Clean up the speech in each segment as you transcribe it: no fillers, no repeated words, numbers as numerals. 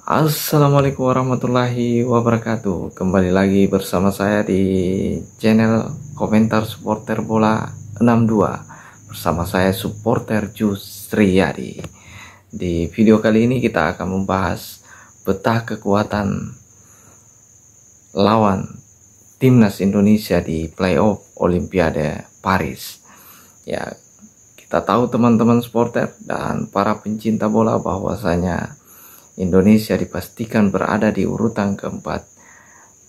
Assalamualaikum warahmatullahi wabarakatuh. Kembali lagi bersama saya di channel Komentar Supporter Bola 62. Bersama saya supporter Jusriyadi. Di video kali ini kita akan membahas peta kekuatan lawan timnas Indonesia di playoff Olimpiade Paris. Ya, kita tahu teman-teman supporter dan para pencinta bola bahwasanya Indonesia dipastikan berada di urutan keempat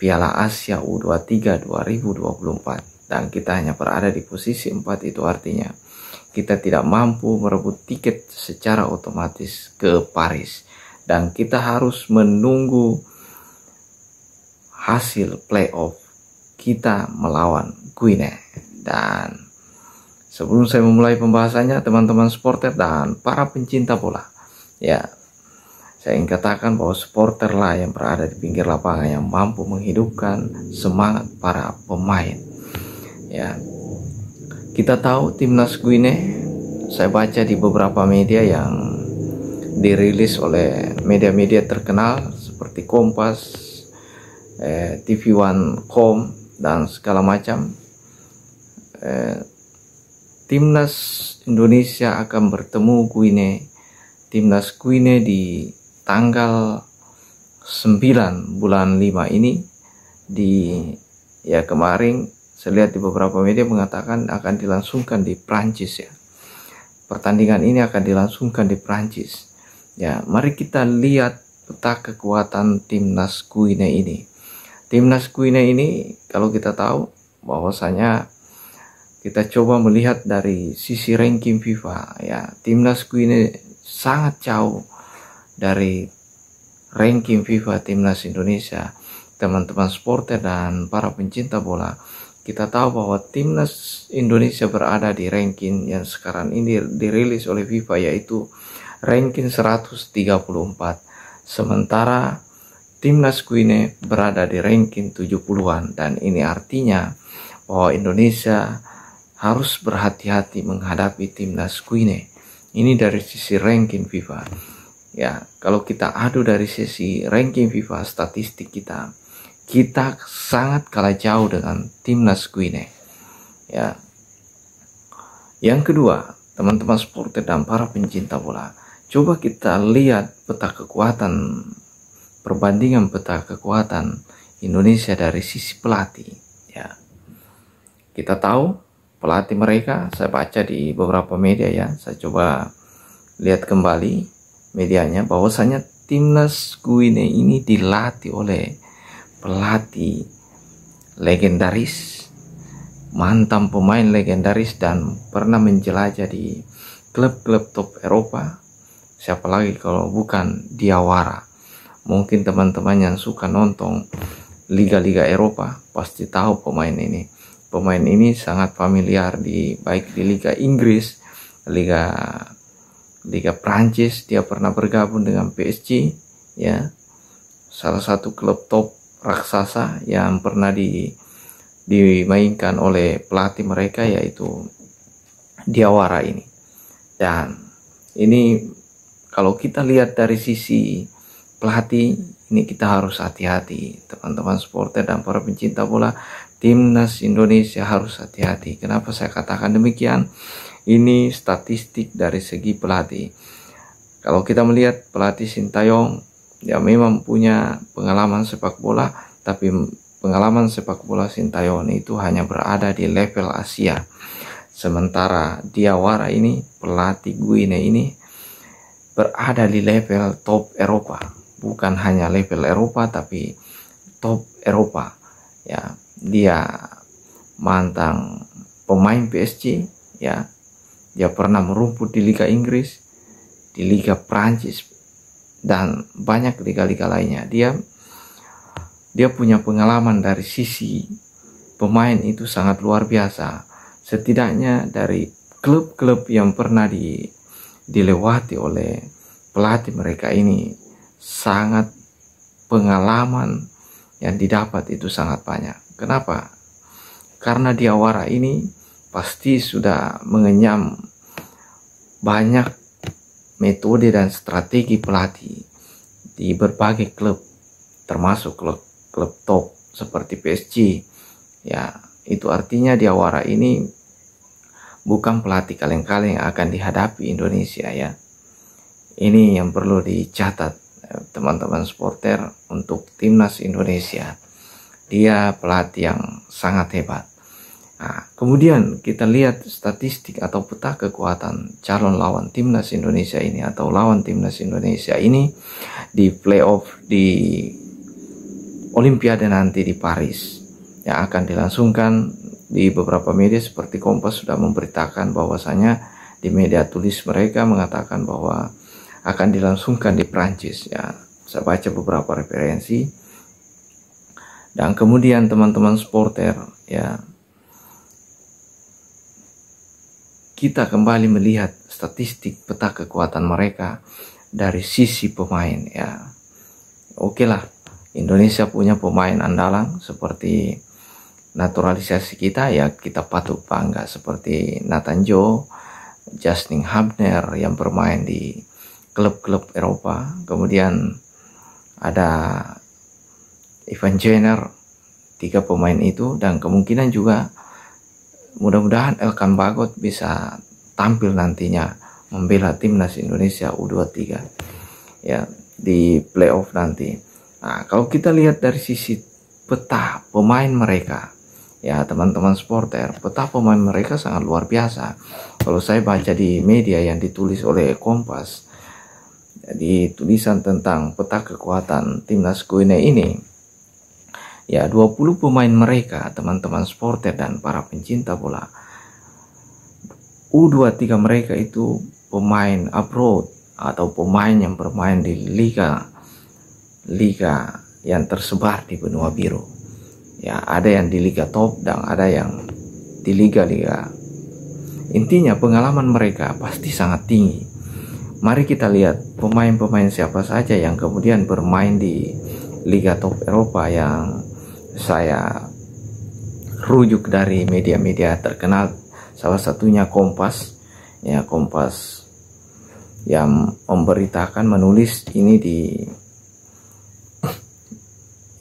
Piala Asia U23 2024 dan kita hanya berada di posisi 4. Itu artinya kita tidak mampu merebut tiket secara otomatis ke Paris dan kita harus menunggu hasil playoff kita melawan Guinea. Dan sebelum saya memulai pembahasannya, teman-teman supporter dan para pencinta bola, ya, saya ingin katakan bahwa supporter lah yang berada di pinggir lapangan yang mampu menghidupkan semangat para pemain. Ya, kita tahu timnas Guinea, saya baca di beberapa media yang dirilis oleh media-media terkenal seperti Kompas, TV One Com dan segala macam. Timnas Indonesia akan bertemu Guinea. Timnas Guinea di tanggal 9 bulan 5 ini kemarin saya lihat di beberapa media mengatakan akan dilangsungkan di Prancis ya. Pertandingan ini akan dilangsungkan di Prancis. Ya, mari kita lihat peta kekuatan timnas Guinea ini. Timnas Guinea ini kalau kita tahu bahwasanya kita coba melihat dari sisi ranking FIFA ya, timnas Guinea sangat jauh dari ranking FIFA timnas Indonesia. Teman-teman supporter dan para pencinta bola, kita tahu bahwa timnas Indonesia berada di ranking yang sekarang ini dirilis oleh FIFA, yaitu ranking 134, sementara timnas Guinea berada di ranking 70-an. Dan ini artinya bahwa Indonesia harus berhati-hati menghadapi timnas Guinea. Ini dari sisi ranking FIFA. Ya, kalau kita adu dari sisi ranking FIFA statistik kita sangat kalah jauh dengan timnas Guinea. Ya. Yang kedua, teman-teman supporter dan para pencinta bola, coba kita lihat perbandingan peta kekuatan Indonesia dari sisi pelatih. Ya. Kita tahu pelatih mereka, saya baca di beberapa media ya, saya coba lihat kembali medianya bahwasanya timnas Guinea ini dilatih oleh pelatih legendaris, mantan pemain legendaris dan pernah menjelajah di klub-klub top Eropa. Siapa lagi kalau bukan Diawara. Mungkin teman-teman yang suka nonton liga-liga Eropa pasti tahu pemain ini. Pemain ini sangat familiar baik di Liga Inggris, Liga Prancis. Dia pernah bergabung dengan PSG ya, salah satu klub top raksasa yang pernah dimainkan oleh pelatih mereka, yaitu Diawara ini. Dan ini kalau kita lihat dari sisi pelatih ini, kita harus hati-hati teman-teman supporter dan para pencinta bola. Timnas Indonesia harus hati-hati. Kenapa saya katakan demikian? Ini statistik dari segi pelatih. Kalau kita melihat pelatih Sintayong, dia memang punya pengalaman sepak bola, tapi pengalaman sepak bola Sintayong itu hanya berada di level Asia. Sementara Diawara ini, pelatih Guinea ini, berada di level top Eropa. Bukan hanya level Eropa, tapi top Eropa. Ya, dia mantan pemain PSG ya. Dia pernah merumput di Liga Inggris, di Liga Prancis, dan banyak liga-liga lainnya. Dia punya pengalaman dari sisi pemain itu sangat luar biasa. Setidaknya dari klub-klub yang pernah dilewati oleh pelatih mereka ini, sangat pengalaman yang didapat itu sangat banyak. Kenapa? Karena Diawara ini pasti sudah mengenyam banyak metode dan strategi pelatih di berbagai klub, termasuk klub top seperti PSG. Ya, itu artinya Diawara ini bukan pelatih kaleng-kaleng yang akan dihadapi Indonesia ya. Ini yang perlu dicatat teman-teman supporter untuk timnas Indonesia. Dia pelatih yang sangat hebat. Nah, kemudian kita lihat statistik atau peta kekuatan calon lawan timnas Indonesia ini atau lawan timnas Indonesia ini di playoff di Olimpiade nanti di Paris yang akan dilangsungkan. Di beberapa media seperti Kompas sudah memberitakan bahwasanya di media tulis mereka mengatakan bahwa akan dilangsungkan di Prancis ya. Saya baca beberapa referensi. Dan kemudian teman-teman supporter ya, kita kembali melihat statistik peta kekuatan mereka dari sisi pemain ya. Oke lah, Indonesia punya pemain andalan seperti naturalisasi kita ya, kita patut bangga seperti Nathan Joe, Justin Hubner yang bermain di klub-klub Eropa. Kemudian ada Ivan Jenner, 3 pemain itu, dan kemungkinan juga mudah-mudahan Elkan Bagot bisa tampil nantinya membela timnas Indonesia U23 ya di playoff nanti. Nah, kalau kita lihat dari sisi peta pemain mereka ya teman-teman supporter, peta pemain mereka sangat luar biasa. Kalau saya baca di media yang ditulis oleh Kompas, di tulisan tentang peta kekuatan timnas Guinea ini, ya 20 pemain mereka teman-teman supporter dan para pencinta bola, U23 mereka itu pemain abroad atau pemain yang bermain di liga yang tersebar di benua biru. Ya, ada yang di liga top dan ada yang di liga-liga. Intinya pengalaman mereka pasti sangat tinggi. Mari kita lihat pemain-pemain siapa saja yang kemudian bermain di liga top Eropa yang saya rujuk dari media-media terkenal, salah satunya Kompas ya, Kompas yang memberitakan, menulis ini di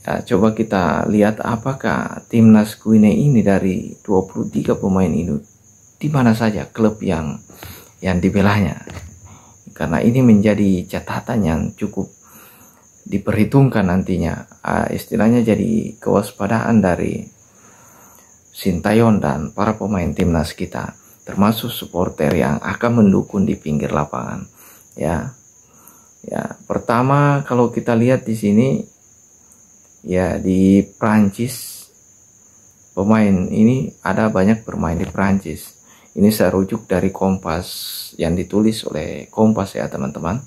ya, coba kita lihat apakah timnas Guinea ini dari 23 pemain ini di mana saja klub yang dibelanya, karena ini menjadi catatan yang cukup diperhitungkan nantinya, istilahnya jadi kewaspadaan dari Sintayong dan para pemain timnas kita, termasuk supporter yang akan mendukung di pinggir lapangan ya. Pertama kalau kita lihat di sini ya, di Prancis pemain ini ada banyak bermain di Prancis. Ini saya rujuk dari Kompas yang ditulis oleh Kompas ya teman-teman.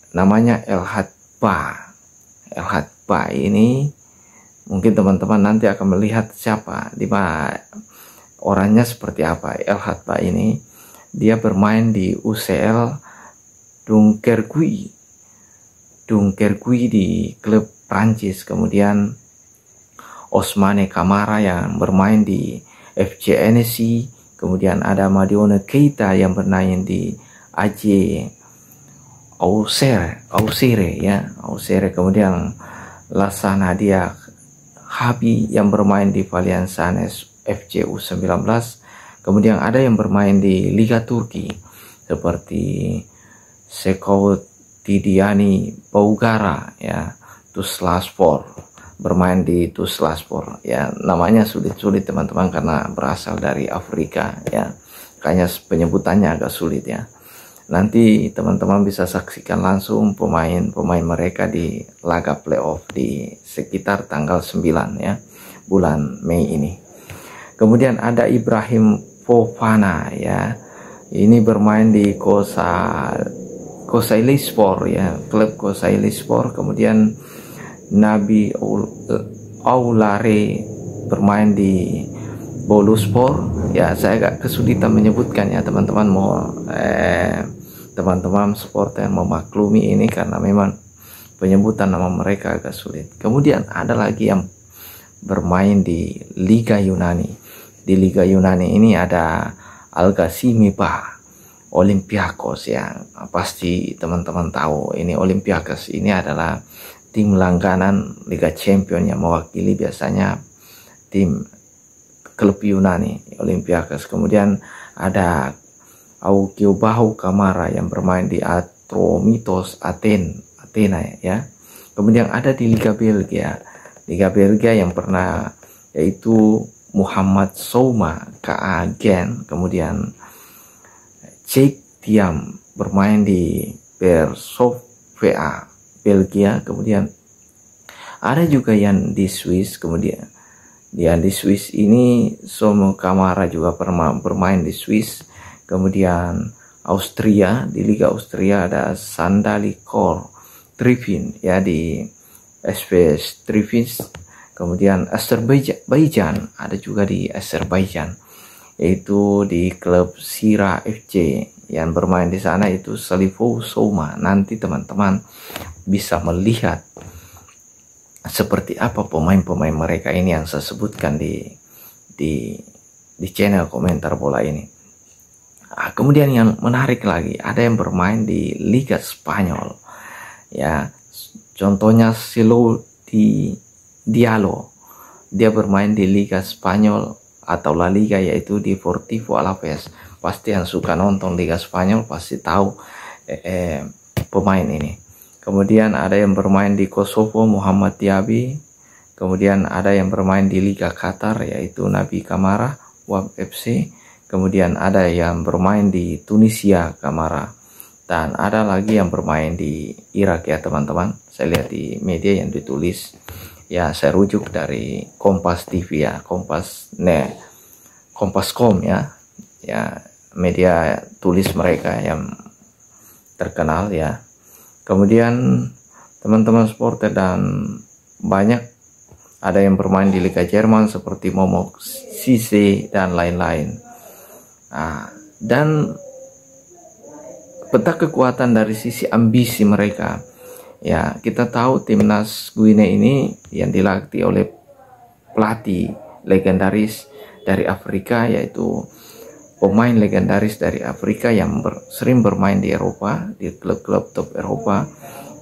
Namanya Elhad Ba ini mungkin teman-teman nanti akan melihat siapa, di mana orangnya seperti apa. Elhad Ba ini dia bermain di UCL Dunkerque di klub Prancis. Kemudian Ousmane Camara yang bermain di FC Annecy. Kemudian ada Madione Keita yang bermain di AJ Auxerre ya, Auxerre. Kemudian Lassana Dia Habi yang bermain di Valenciennes FC U19. Kemudian ada yang bermain di Liga Turki seperti Sekout Tidiani Bougara ya, Tuzlaspor, bermain di Tuzlaspor ya. Namanya sulit-sulit teman-teman karena berasal dari Afrika ya, kayaknya penyebutannya agak sulit ya. Nanti teman-teman bisa saksikan langsung pemain-pemain mereka di laga playoff di sekitar tanggal 9 ya, bulan Mei ini. Kemudian ada Ibrahim Fofana ya, ini bermain di Kocaelispor ya, klub Kocaelispor. Kemudian Nabi Aulare bermain di Boluspor ya. Saya agak kesulitan menyebutkan ya teman-teman, teman-teman supporter memaklumi ini karena memang penyebutan nama mereka agak sulit. Kemudian ada lagi yang bermain di Liga Yunani. Di Liga Yunani ini ada Al-Ghazimi Ba. Olympiakos ya. Pasti teman-teman tahu ini Olympiakos ini adalah tim langganan Liga Champions yang mewakili biasanya tim klub Yunani Olympiakos. Kemudian ada Augiobahu Kamara yang bermain di Atromitos Athena ya. Kemudian ada di Liga Belgia yang pernah yaitu Muhammad Souma KA Gen. Kemudian Cek Tiam bermain di Bersovea Belgia. Kemudian ada juga yang di Swiss. Kemudian yang di Swiss ini Somo Kamara juga pernah bermain di Swiss. Kemudian Austria, di Liga Austria ada Sandali Kor Trifin ya di SPS Trifin. Kemudian Azerbaijan ada juga di Azerbaijan, yaitu di klub Sira FC yang bermain di sana itu Salifou Souma. Nanti teman-teman bisa melihat seperti apa pemain-pemain mereka ini yang saya sebutkan di channel komentar bola ini. Kemudian yang menarik lagi, ada yang bermain di Liga Spanyol ya, contohnya Silo Diallo, dia bermain di Liga Spanyol atau La Liga, yaitu di Deportivo Alaves. Pasti yang suka nonton Liga Spanyol pasti tahu pemain ini. Kemudian ada yang bermain di Kosovo Muhammad Diaby. Kemudian ada yang bermain di Liga Qatar yaitu Nabi Kamara WAB FC. Kemudian ada yang bermain di Tunisia Kamara. Dan ada lagi yang bermain di Irak ya teman-teman. Saya lihat di media yang ditulis. Ya, saya rujuk dari Kompas TV ya, Kompas.com ya, media tulis mereka yang terkenal ya. Kemudian teman-teman supporter dan banyak ada yang bermain di Liga Jerman seperti Momo Sise dan lain-lain. Dan peta kekuatan dari sisi ambisi mereka. Ya, kita tahu timnas Guinea ini yang dilatih oleh pelatih legendaris dari Afrika, yaitu pemain legendaris dari Afrika yang sering bermain di Eropa, di klub-klub top Eropa.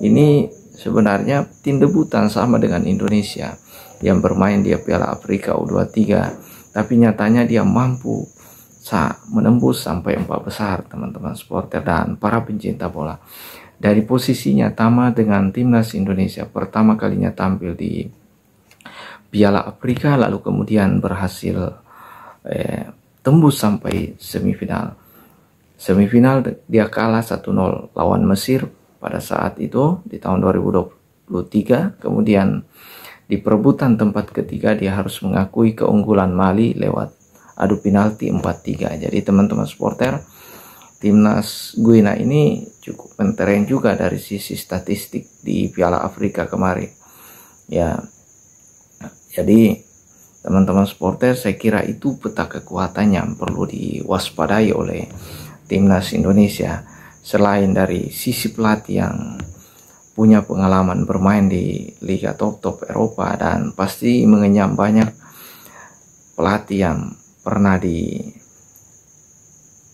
Ini sebenarnya tim debutan sama dengan Indonesia yang bermain di Piala Afrika U23, tapi nyatanya dia mampu menembus sampai 4 besar teman-teman supporter dan para pencinta bola. Dari posisinya sama dengan timnas Indonesia, pertama kalinya tampil di Piala Afrika, lalu kemudian berhasil tembus sampai semifinal. Semifinal dia kalah 1-0 lawan Mesir pada saat itu di tahun 2023. Kemudian di perebutan tempat ketiga dia harus mengakui keunggulan Mali lewat adu penalti 4-3. Jadi teman-teman supporter, timnas Guinea ini cukup mentereng juga dari sisi statistik di Piala Afrika kemarin. Ya, jadi teman-teman supporter, saya kira itu peta kekuatan yang perlu diwaspadai oleh timnas Indonesia. Selain dari sisi pelatih yang punya pengalaman bermain di liga top-top Eropa dan pasti mengenyam banyak pelatih yang pernah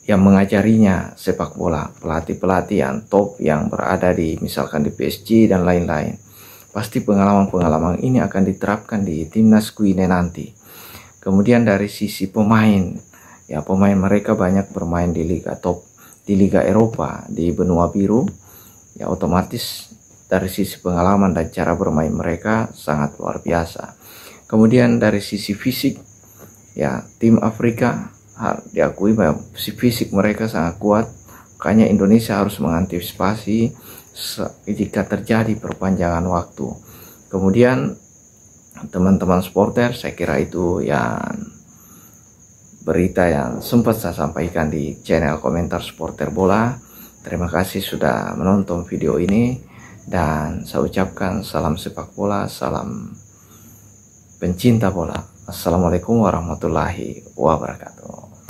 yang mengajarinya sepak bola, pelatih-pelatih yang top yang berada di misalkan di PSG dan lain-lain. Pasti pengalaman-pengalaman ini akan diterapkan di timnas Guinea nanti. Kemudian dari sisi pemain, ya pemain mereka banyak bermain di liga top, di liga Eropa, di benua biru. Ya otomatis dari sisi pengalaman dan cara bermain mereka sangat luar biasa. Kemudian dari sisi fisik, ya tim Afrika diakui bahwa fisik mereka sangat kuat, makanya Indonesia harus mengantisipasi jika terjadi perpanjangan waktu. Kemudian teman-teman supporter, saya kira itu yang berita yang sempat saya sampaikan di channel komentar supporter bola. Terima kasih sudah menonton video ini dan saya ucapkan salam sepak bola, salam pencinta bola. Assalamualaikum warahmatullahi wabarakatuh.